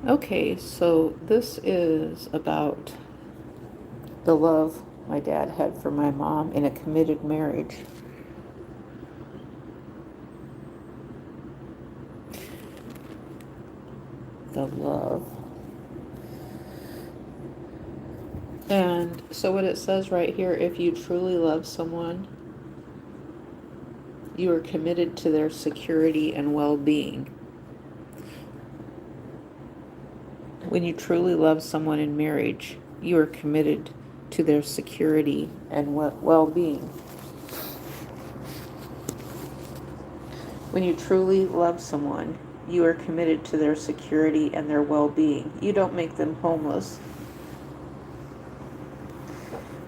Okay, so this is about the love my dad had for my mom in a committed marriage. The love. And so what it says right here, if you truly love someone, you are committed to their security and well-being. When you truly love someone in marriage, you are committed to their security and well-being. When you truly love someone, you are committed to their security and their well-being. You don't make them homeless.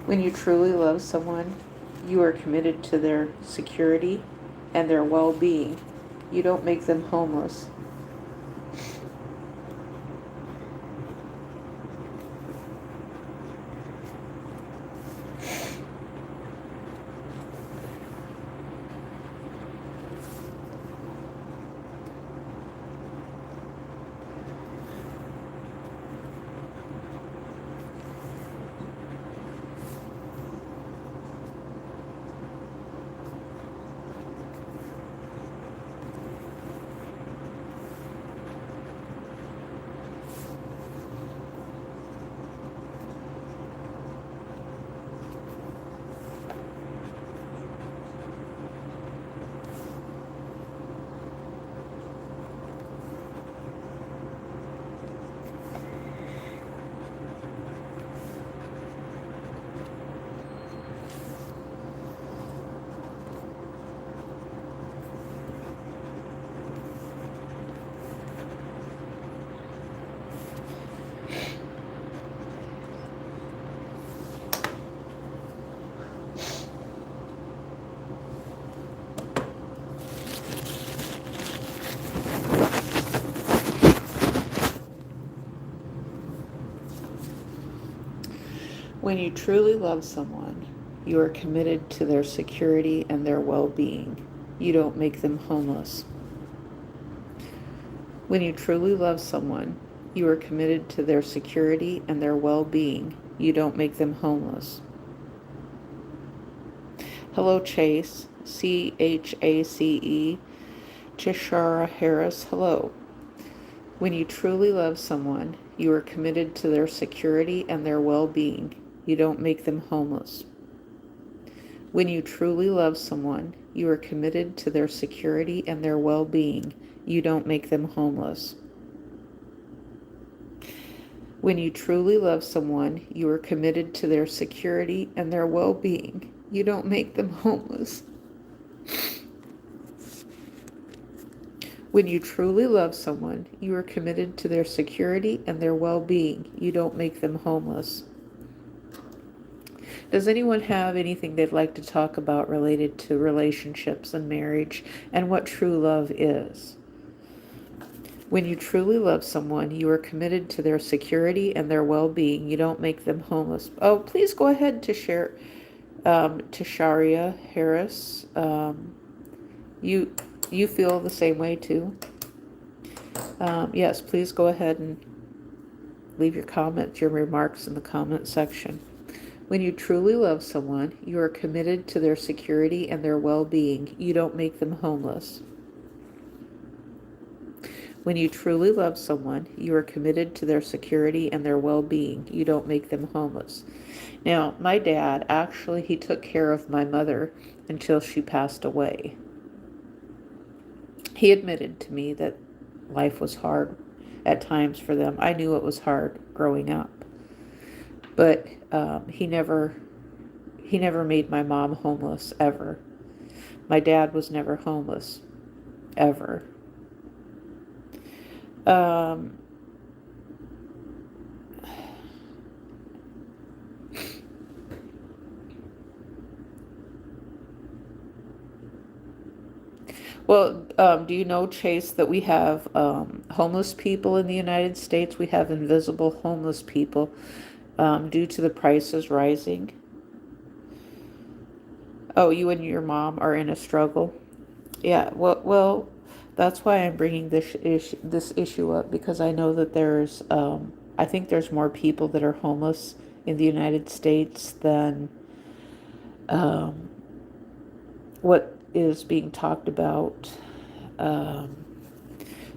When you truly love someone, you are committed to their security and their well-being. You don't make them homeless. When you truly love someone, you are committed to their security and their well-being. You don't make them homeless. When you truly love someone, you are committed to their security and their well-being. You don't make them homeless. Hello, Chase. CHACE. Cheshara Harris. Hello. When you truly love someone, you are committed to their security and their well-being. You don't make them homeless. When you truly love someone, you are committed to their security and their well-being. You don't make them homeless. When you truly love someone, you are committed to their security and their well-being. You don't make them homeless. When you truly love someone, you are committed to their security and their well-being. You don't make them homeless. Does anyone have anything they'd like to talk about related to relationships and marriage and what true love is? When you truly love someone, you are committed to their security and their well-being. You don't make them homeless. Oh, please go ahead to share, to Sharia Harris. You feel the same way too? Yes, please go ahead and leave your comments, your remarks in the comment section. When you truly love someone, you are committed to their security and their well-being. You don't make them homeless. When you truly love someone, you are committed to their security and their well-being. You don't make them homeless. Now, my dad, actually, he took care of my mother until she passed away. He admitted to me that life was hard at times for them. I knew it was hard growing up. But he never made my mom homeless, ever. My dad was never homeless, ever. Well, do you know, Chase, that we have homeless people in the United States? We have invisible homeless people due to the prices rising. Oh, you and your mom are in a struggle. Yeah, well, That's why I'm bringing this issue up, because I know that I think there's more people that are homeless in the United States than um, what is being talked about. Um,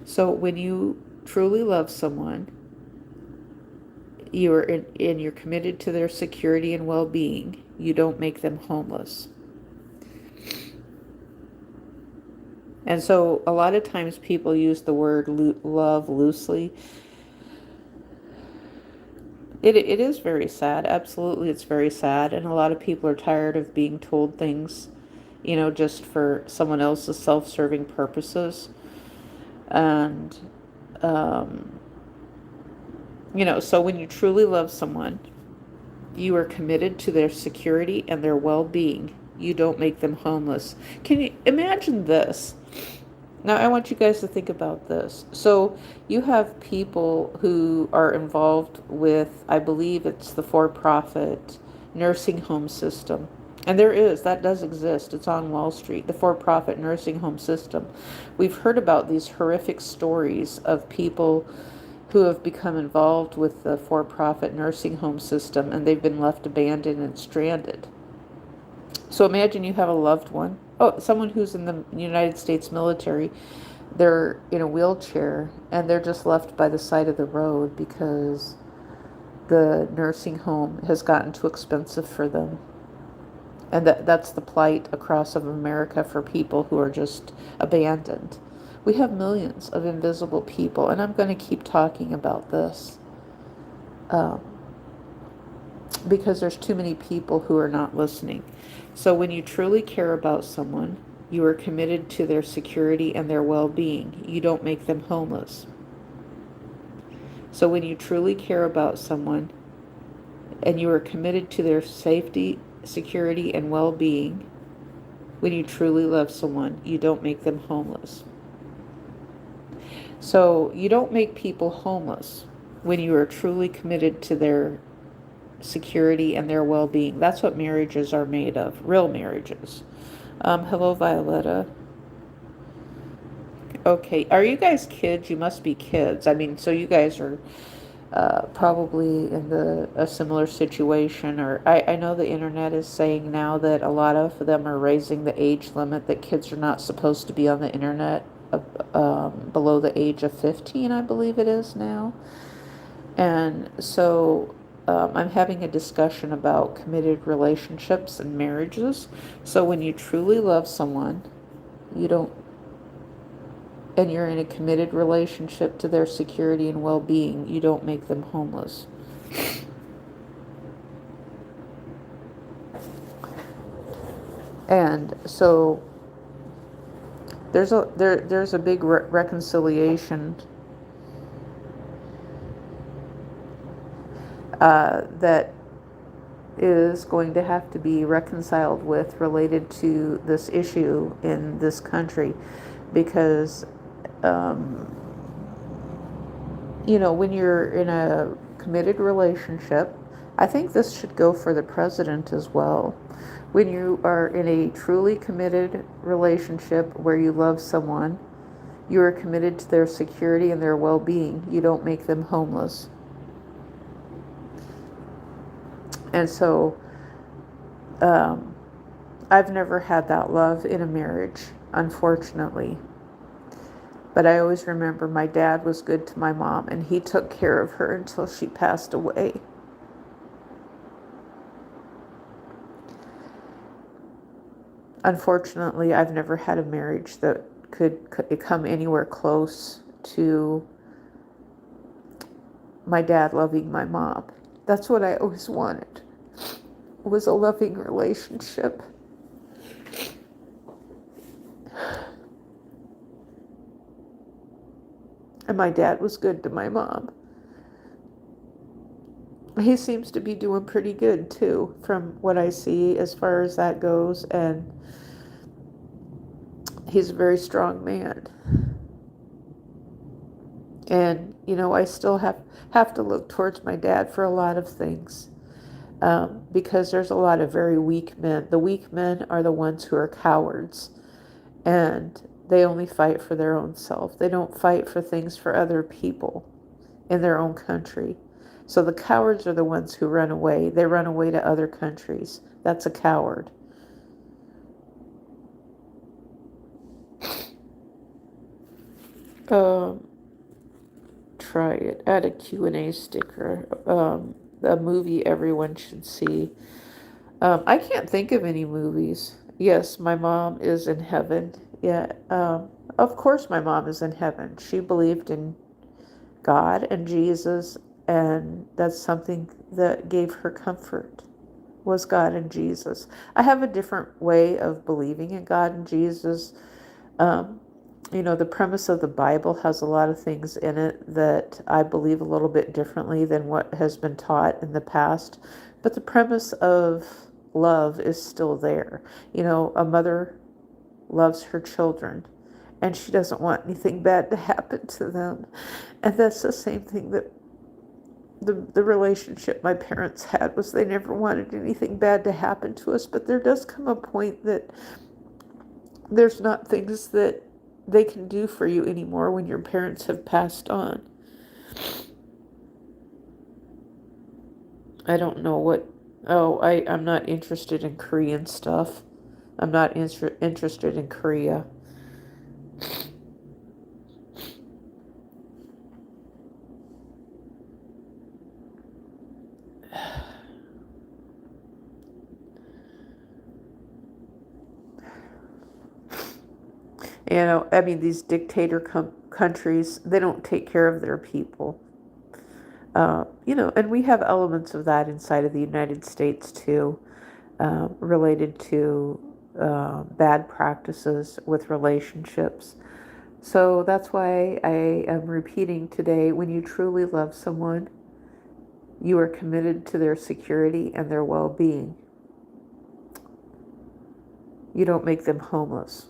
so when you truly love someone, and you're committed to their security and well-being, you don't make them homeless. And so a lot of times people use the word love loosely. It is very sad. Absolutely, it's very sad. And a lot of people are tired of being told things, just for someone else's self-serving purposes. And, um, so when you truly love someone, you are committed to their security and their well-being. You don't make them homeless. Can you imagine this? Now, I want you guys to think about this. So, you have people who are involved with, I believe it's the for-profit nursing home system. And that does exist. It's on Wall Street, the for-profit nursing home system. We've heard about these horrific stories of people who have become involved with the for-profit nursing home system, and they've been left abandoned and stranded. So imagine you have a loved one, someone who's in the United States military. They're in a wheelchair and they're just left by the side of the road because the nursing home has gotten too expensive for them. And that's the plight across of America for people who are just abandoned. We have millions of invisible people, and I'm going to keep talking about this because there's too many people who are not listening. So when you truly care about someone, you are committed to their security and their well-being. You don't make them homeless. So when you truly care about someone and you are committed to their safety, security, and well-being, when you truly love someone, you don't make them homeless. So you don't make people homeless when you are truly committed to their security and their well-being. That's what marriages are made of, real marriages. Hello, Violetta. Okay, are you guys kids? You must be kids. I mean, so you guys are probably in a similar situation. Or I know the internet is saying now that a lot of them are raising the age limit, that kids are not supposed to be on the internet below the age of 15, I believe it is now. And so I'm having a discussion about committed relationships and marriages. So when you truly love someone, and you're in a committed relationship to their security and well-being, you don't make them homeless. And so there's a big reconciliation that is going to have to be reconciled with, related to this issue in this country, because when you're in a committed relationship, I think this should go for the president as well. When you are in a truly committed relationship where you love someone, you are committed to their security and their well-being. You don't make them homeless. And so I've never had that love in a marriage, unfortunately. But I always remember my dad was good to my mom, and he took care of her until she passed away. Unfortunately, I've never had a marriage that could come anywhere close to my dad loving my mom. That's what I always wanted, was a loving relationship. And my dad was good to my mom. He seems to be doing pretty good too, from what I see as far as that goes. And he's a very strong man. And, I still have to look towards my dad for a lot of things. Because there's a lot of very weak men. The weak men are the ones who are cowards. And They only fight for their own self. They don't fight for things for other people in their own country. So the cowards are the ones who run away. They run away to other countries. That's a coward. Um, Try it. Add a Q&A sticker. A movie everyone should see. I can't think of any movies. Yes, my mom is in heaven. Yeah, of course my mom is in heaven. She believed in God and Jesus, and that's something that gave her comfort, was God and Jesus. I have a different way of believing in God and Jesus. Um, the premise of the Bible has a lot of things in it that I believe a little bit differently than what has been taught in the past. But the premise of love is still there. A mother loves her children, and she doesn't want anything bad to happen to them. And that's the same thing that the relationship my parents had, was they never wanted anything bad to happen to us. But there does come a point that there's not things that they can do for you anymore when your parents have passed on. I don't know what. Oh, I'm not interested in Korean stuff. I'm not interested in Korea. I mean, these dictator countries, they don't take care of their people. And we have elements of that inside of the United States too, related to bad practices with relationships. So that's why I am repeating today, when you truly love someone, you are committed to their security and their well-being. You don't make them homeless.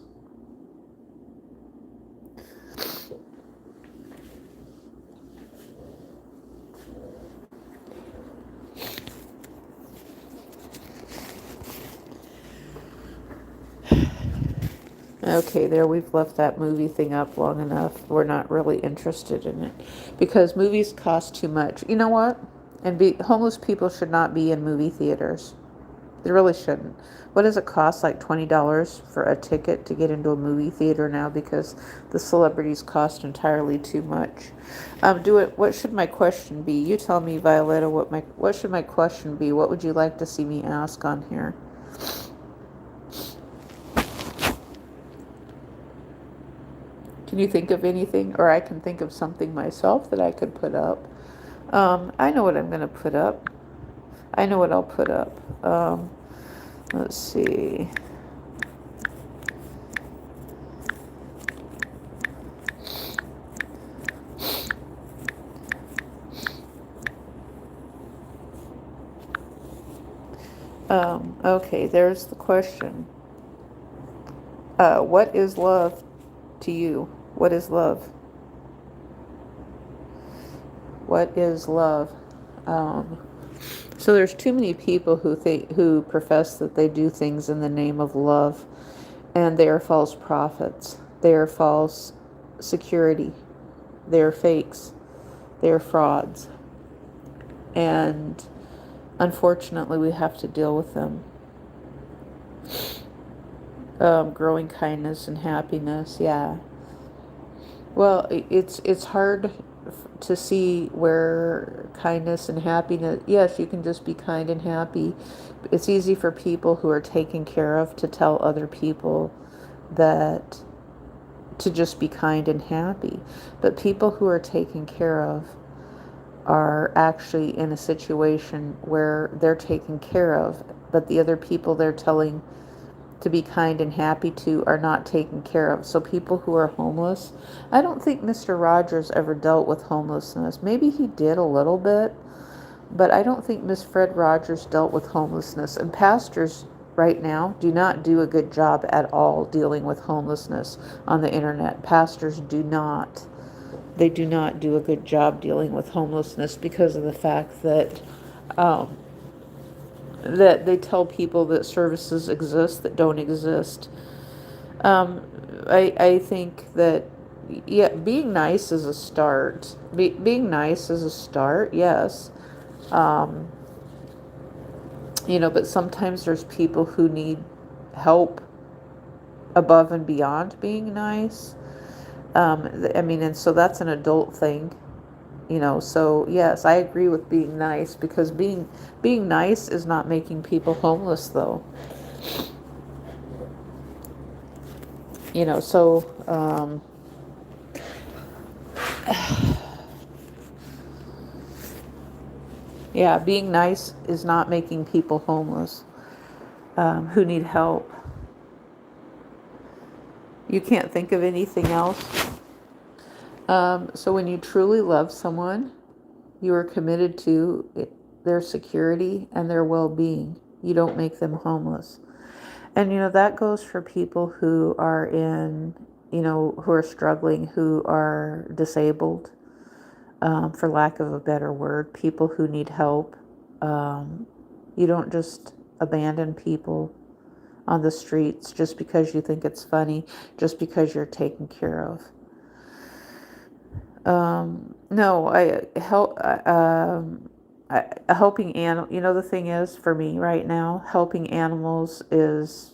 Okay, there, we've left that movie thing up long enough. We're not really interested in it because movies cost too much. You know what? And homeless people should not be in movie theaters. They really shouldn't. What does it cost? Like $20 for a ticket to get into a movie theater now, because the celebrities cost entirely too much. What should my question be? You tell me, Violetta. What should my question be? What would you like to see me ask on here? Can you think of anything? Or I can think of something myself that I could put up. I know what I'm going to put up. I know what I'll put up. Let's see. Okay, there's the question. What is love to you? What is love? What is love? So there's too many people who profess that they do things in the name of love, and they are false prophets. They are false security. They are fakes. They are frauds. And unfortunately, we have to deal with them. Growing kindness and happiness, yeah. Well, it's hard to see where kindness and happiness, yes, you can just be kind and happy. It's easy for people who are taken care of to tell other people that to just be kind and happy. But people who are taken care of are actually in a situation where they're taken care of, but the other people they're telling to be kind and happy to are not taken care of. So people who are homeless, I don't think Mr. Rogers ever dealt with homelessness. Maybe he did a little bit, but I don't think Miss Fred Rogers dealt with homelessness. And pastors right now do not do a good job at all dealing with homelessness on the internet. Pastors do not. They do not do a good job dealing with homelessness because of the fact that that they tell people that services exist that don't exist. Um, I think that, yeah, being nice is a start. Being nice is a start, yes. Um, but sometimes there's people who need help above and beyond being nice. I mean, and so that's an adult thing. So yes, I agree with being nice, because being nice is not making people homeless, though. So yeah, being nice is not making people homeless, who need help. You can't think of anything else. So when you truly love someone, you are committed to their security and their well-being. You don't make them homeless. And that goes for people who are who are struggling, who are disabled, for lack of a better word, people who need help. You don't just abandon people on the streets just because you think it's funny, just because you're taken care of. No, helping animal. The thing is, for me right now, helping animals is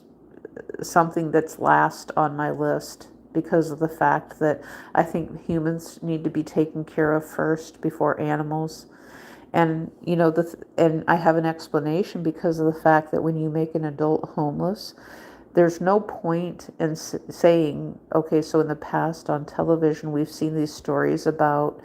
something that's last on my list, because of the fact that I think humans need to be taken care of first before animals. And and I have an explanation, because of the fact that when you make an adult homeless, there's no point in saying, okay, so in the past on television, we've seen these stories about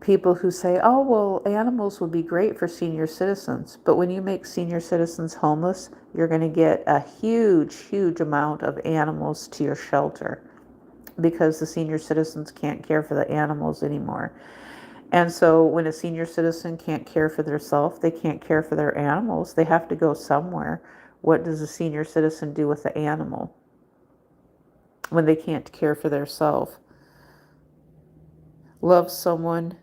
people who say, oh, well, animals would be great for senior citizens. But when you make senior citizens homeless, you're going to get a huge, huge amount of animals to your shelter, because the senior citizens can't care for the animals anymore. And so when a senior citizen can't care for themselves, they can't care for their animals, they have to go somewhere. What does a senior citizen do with the animal when they can't care for themselves? Love someone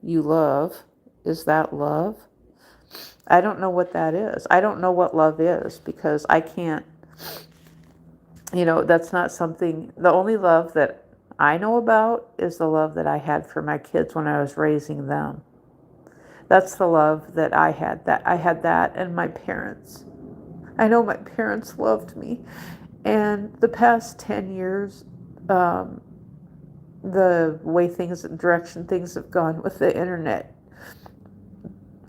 you love. Is that love? I don't know what that is. I don't know what love is, because I can't, that's not something, the only love that I know about is the love that I had for my kids when I was raising them. That's the love that I had. That I had that, and my parents. I know my parents loved me. And the past 10 years, um, the way direction things have gone with the internet,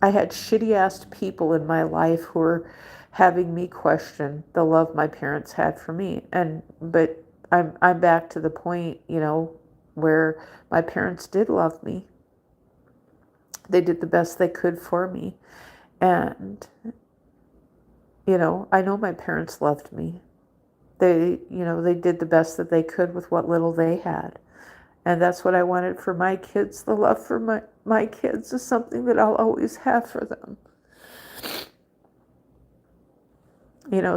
I had shitty ass people in my life who were having me question the love my parents had for me. But I'm back to the point, where my parents did love me. They did the best they could for me. And I know my parents loved me. They did the best that they could with what little they had. And that's what I wanted for my kids. The love for my kids is something that I'll always have for them.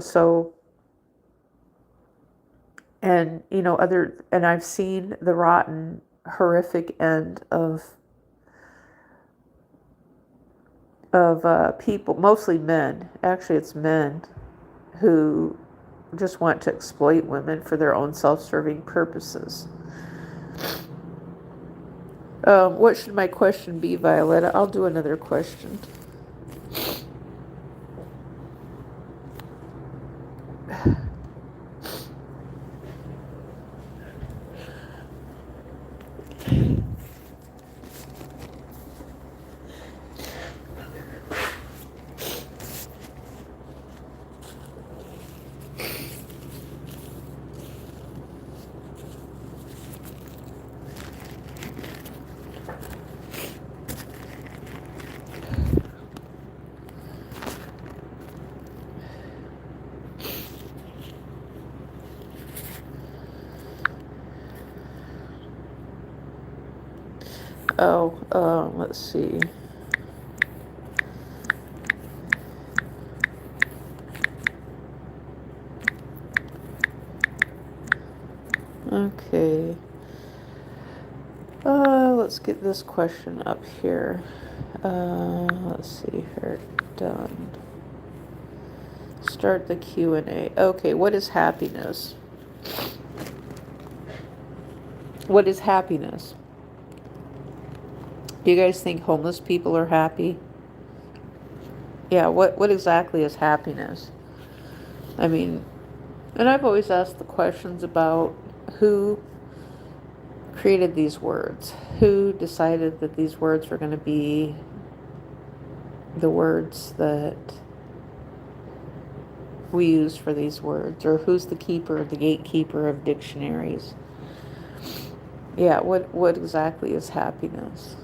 So, and, and I've seen the rotten, horrific end of people, mostly men. Actually, it's men who just want to exploit women for their own self-serving purposes. What should my question be, Violetta? I'll do another question. Let's see. Okay. Let's get this question up here. Let's see here. Done. Start the Q&A. Okay, what is happiness? What is happiness? Do you guys think homeless people are happy? Yeah, what exactly is happiness? I mean, and I've always asked the questions about who created these words, who decided that these words were going to be the words that we use for these words, or who's the keeper, the gatekeeper of dictionaries. Yeah, what exactly is happiness?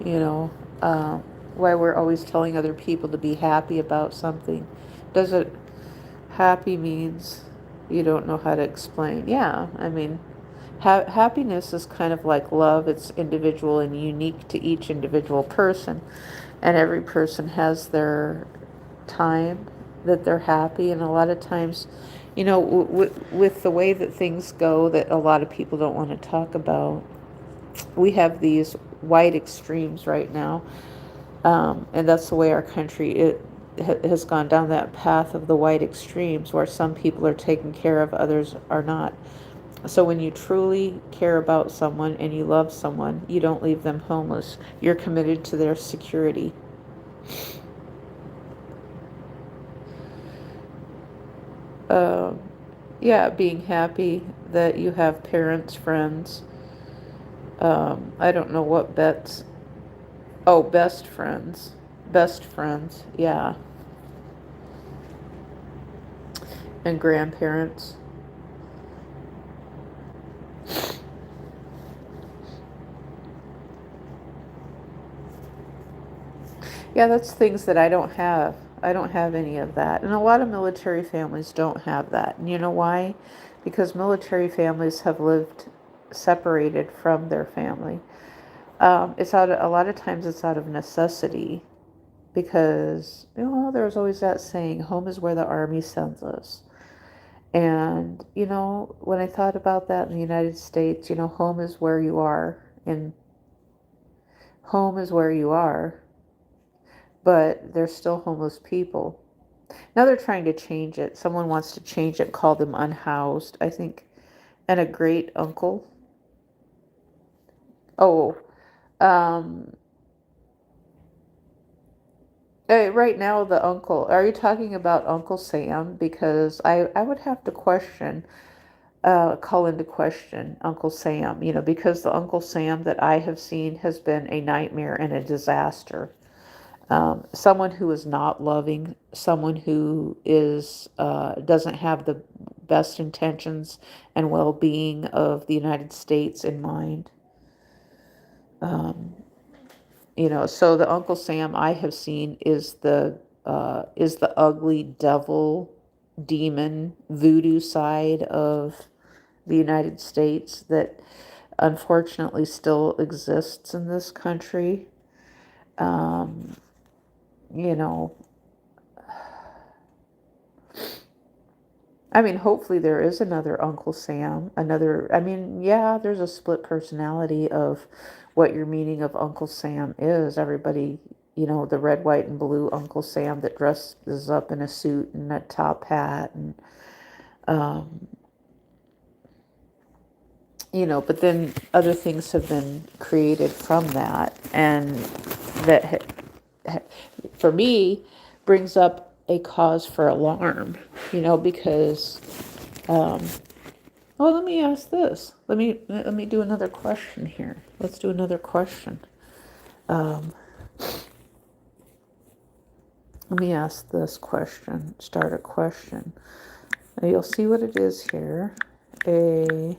You know, uh, why we're always telling other people to be happy about something. Does it, happy means you don't know how to explain. Yeah, I mean, happiness is kind of like love. It's individual and unique to each individual person. And every person has their time that they're happy. And a lot of times, you know, with the way that things go that a lot of people don't want to talk about, we have these white extremes right now. And that's the way our country has gone down that path of the white extremes, where some people are taken care of, others are not. So when you truly care about someone and you love someone, you don't leave them homeless. You're committed to their security. Uh, yeah, being happy that you have parents, friends. I don't know what bets. Oh, best friends. Best friends, yeah. And grandparents. Yeah, that's things that I don't have. I don't have any of that. And a lot of military families don't have that. And you know why? Because military families have lived separated from their family. It's out of, a lot of times it's out of necessity, because, you know, there's always that saying, home is where the army sends us. And, you know, when I thought about that in the United States, you know, home is where you are, and home is where you are, but there's still homeless people. Now they're trying to change it. Someone wants to change it, call them unhoused, I think. And a great uncle. Oh, um, right now the uncle. Are you talking about Uncle Sam? Because I would have to call into question Uncle Sam, you know, because the Uncle Sam that I have seen has been a nightmare and a disaster. Someone who is not loving, someone who is doesn't have the best intentions and well-being of the United States in mind. Um, you know, so the Uncle Sam I have seen is the ugly devil, demon, voodoo side of the United States that unfortunately still exists in this country. Um, you know, I mean, hopefully there is another Uncle Sam, another, I mean, yeah, there's a split personality of what your meaning of Uncle Sam is. Everybody, you know, the red, white, and blue Uncle Sam that dresses up in a suit and a top hat, and, um, you know, but then other things have been created from that, and that, for me, brings up a cause for alarm, you know, because, um, well, let me ask this. Let me do another question here. Let's do another question. Um, Let me ask this question. Start a question. Now you'll see what it is here. A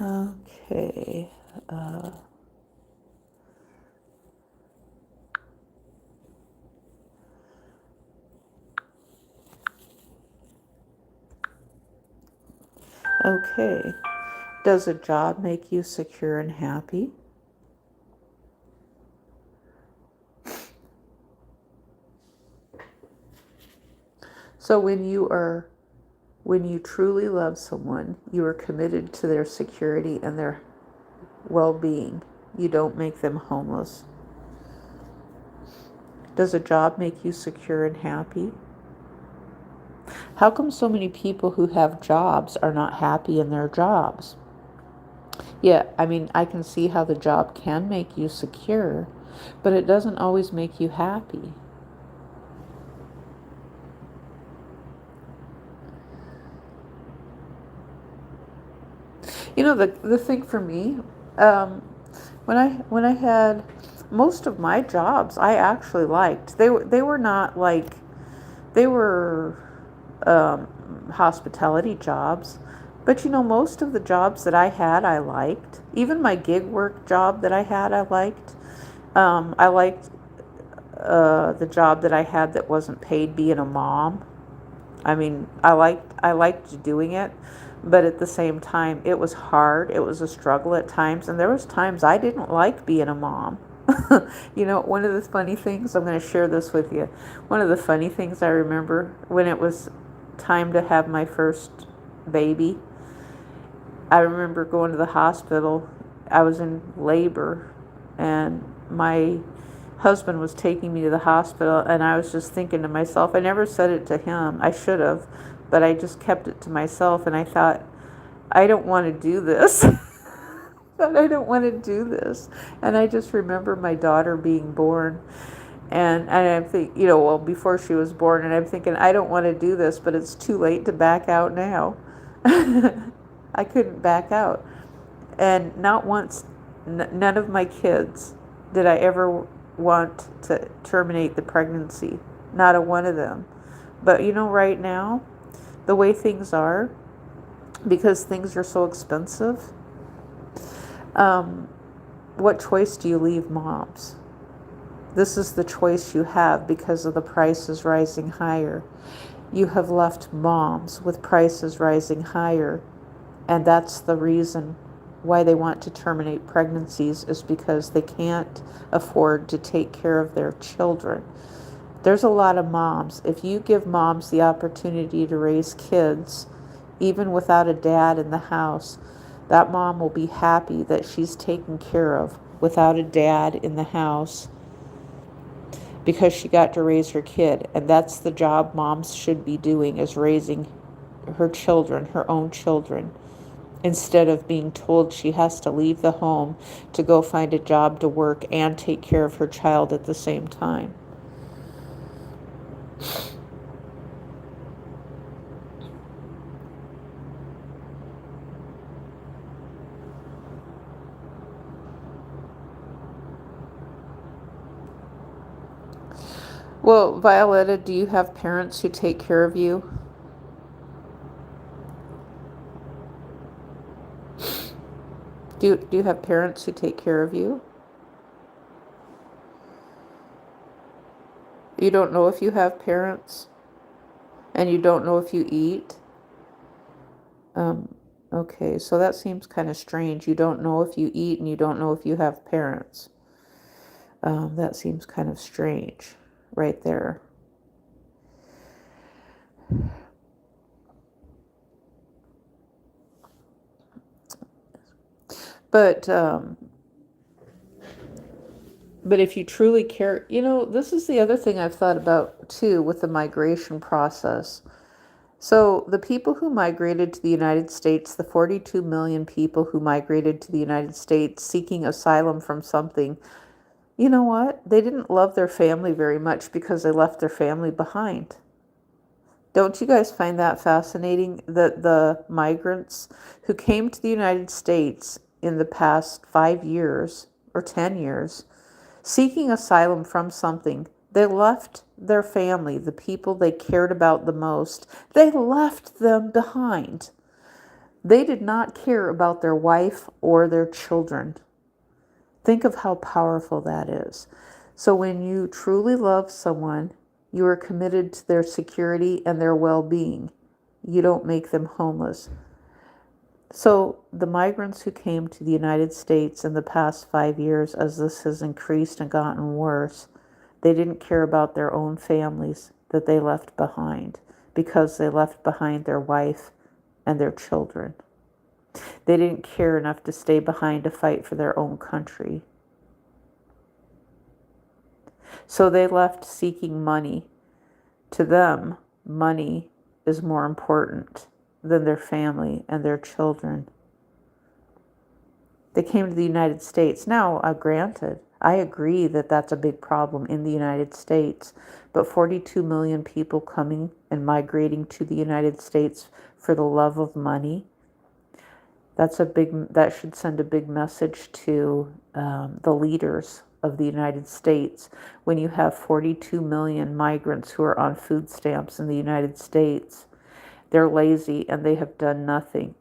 okay. Okay. Does a job make you secure and happy? So when you truly love someone, you are committed to their security and their well-being. You don't make them homeless. Does a job make you secure and happy? How come so many people who have jobs are not happy in their jobs? Yeah, I mean, I can see how the job can make you secure, but it doesn't always make you happy. You know, the thing for me, um, when I had most of my jobs, I actually liked. They were not like they were hospitality jobs, but you know, most of the jobs that I had, I liked. Even my gig work job that I had, I liked. I liked the job that I had that wasn't paid, being a mom. I mean, I liked doing it, but at the same time, it was hard. It was a struggle at times, and there was times I didn't like being a mom. You know, one of the funny things, I'm going to share this with you. One of the funny things I remember when it was time to have my first baby, I remember going to the hospital. I was in labor, and my husband was taking me to the hospital, and I was just thinking to myself, I never said it to him. I should have, but I just kept it to myself, and I thought, I don't want to do this. But I don't want to do this. And I just remember my daughter being born, and I'm thinking, you know, well, before she was born, and I'm thinking, I don't want to do this, but it's too late to back out now. I couldn't back out. And not once, none of my kids did I ever want to terminate the pregnancy. Not a one of them. But you know, right now, the way things are, because things are so expensive, what choice do you leave moms? This is the choice you have because of the prices rising higher. You have left moms with prices rising higher, and that's the reason why they want to terminate pregnancies, is because they can't afford to take care of their children. There's a lot of moms. If you give moms the opportunity to raise kids, even without a dad in the house, that mom will be happy that she's taken care of without a dad in the house, because she got to raise her kid. And that's the job moms should be doing, is raising her children, her own children, instead of being told she has to leave the home to go find a job to work and take care of her child at the same time. Well, Violetta, do you have parents who take care of you? Do you have parents who take care of you? You don't know if you have parents, and you don't know if you eat? Um, okay, so that seems kind of strange. You don't know if you eat, and you don't know if you have parents. That seems kind of strange right there. But but if you truly care, you know, this is the other thing I've thought about too with the migration process. So the people who migrated to the United States, the 42 million people who migrated to the United States seeking asylum from something, you know what? They didn't love their family very much because they left their family behind. Don't you guys find that fascinating, that the migrants who came to the United States in the past 5 years or 10 years, seeking asylum from something, they left their family, the people they cared about the most, they left them behind. They did not care about their wife or their children. Think of how powerful that is. So when you truly love someone, you are committed to their security and their well-being. You don't make them homeless. So the migrants who came to the United States in the past 5 years, as this has increased and gotten worse, they didn't care about their own families that they left behind. because they left behind their wife and their children. They didn't care enough to stay behind to fight for their own country. So they left seeking money. To them, money is more important than their family and their children. They came to the United States. Now, granted, I agree that that's a big problem in the United States, but 42 million people coming and migrating to the United States for the love of money, that should send a big message to the leaders of the United States. When you have 42 million migrants who are on food stamps in the United States, they're lazy and they have done nothing.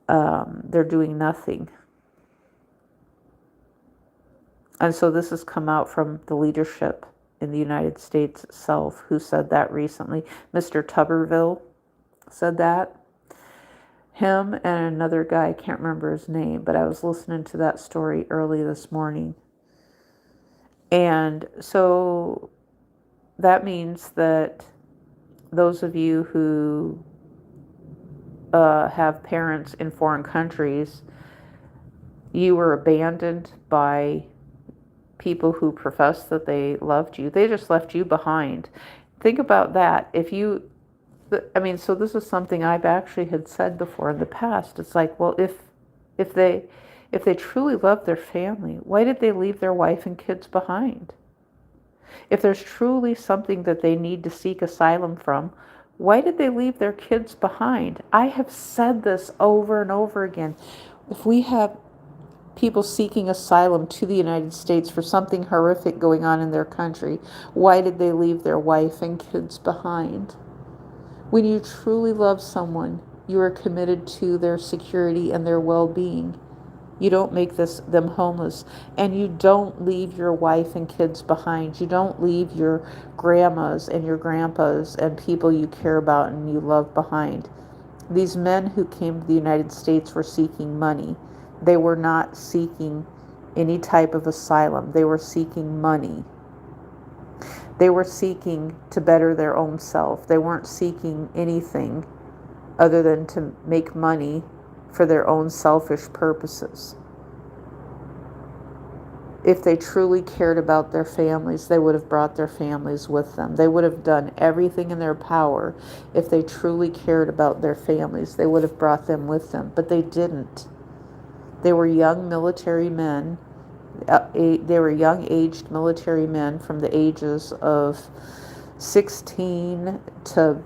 They're doing nothing. And so this has come out from the leadership in the United States itself, who said that recently. Mr. Tuberville said that. Him and another guy, I can't remember his name, but I was listening to that story early this morning. And so that means that those of you who have parents in foreign countries, you were abandoned by people who profess that they loved you. They just left you behind. Think about that. So this is something I've actually had said before in the past. It's like, well, if they truly love their family, why did they leave their wife and kids behind? If there's truly something that they need to seek asylum from, why did they leave their kids behind? I have said this over and over again. If we have people seeking asylum to the United States for something horrific going on in their country, why did they leave their wife and kids behind? When you truly love someone, you are committed to their security and their well-being. You don't make them homeless, and you don't leave your wife and kids behind. You don't leave your grandmas and your grandpas and people you care about and you love behind. These men who came to the United States were seeking money. They were not seeking any type of asylum. They were seeking money. They were seeking to better their own self. They weren't seeking anything other than to make money for their own selfish purposes. If they truly cared about their families, they would have brought their families with them. They would have done everything in their power. If they truly cared about their families, they would have brought them with them. But they didn't. They were young military men. They were young-aged military men from the ages of 16 to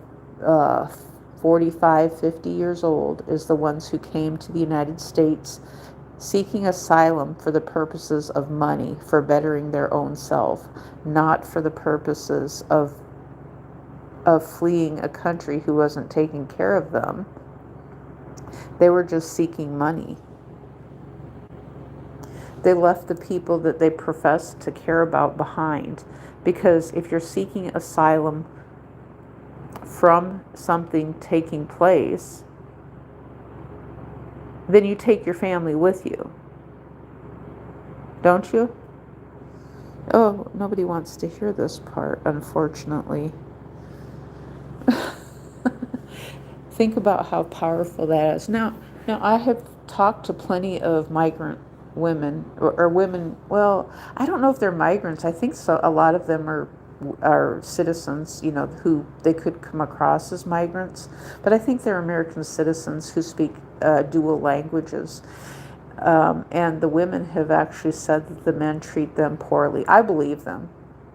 45, 50 years old is the ones who came to the United States seeking asylum for the purposes of money, for bettering their own self, not for the purposes of fleeing a country who wasn't taking care of them. They were just seeking money. They left the people that they professed to care about behind. Because if you're seeking asylum from something taking place, then you take your family with you. Don't you? Oh, nobody wants to hear this part, unfortunately. Think about how powerful that is. Now I have talked to plenty of migrant women or women. Well, I don't know if they're migrants. I think so. A lot of them are citizens, who they could come across as migrants, but I think they're American citizens who speak dual languages. And the women have actually said that the men treat them poorly. I believe them.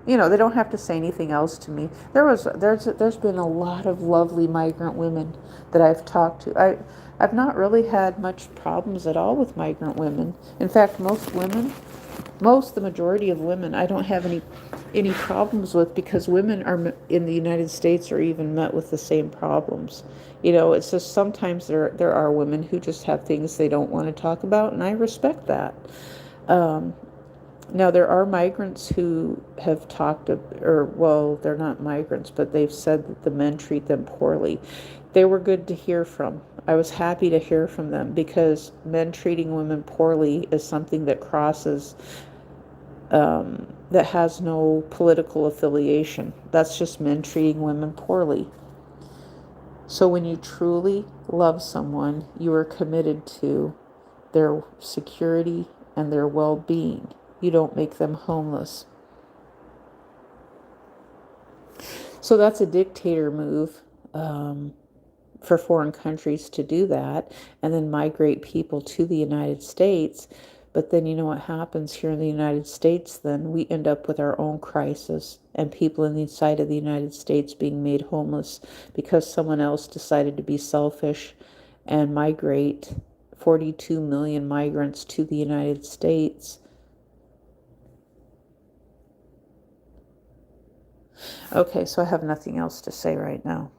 They don't have to say anything else to me. There's been a lot of lovely migrant women that I've talked to. I've not really had much problems at all with migrant women. In fact, the majority of women, I don't have any problems with, because women are in the United States are even met with the same problems. It's just sometimes there are women who just have things they don't want to talk about, and I respect that. Now, there are migrants who have they're not migrants, but they've said that the men treat them poorly. They were good to hear from. I was happy to hear from them, because men treating women poorly is something that crosses that has no political affiliation. That's just men treating women poorly. So when you truly love someone, you are committed to their security and their well-being. You don't make them homeless. So that's a dictator move, for foreign countries to do that and then migrate people to the United States. But then you know what happens here in the United States? Then we end up with our own crisis and people inside of the United States being made homeless because someone else decided to be selfish and migrate 42 million migrants to the United States. Okay, so I have nothing else to say right now.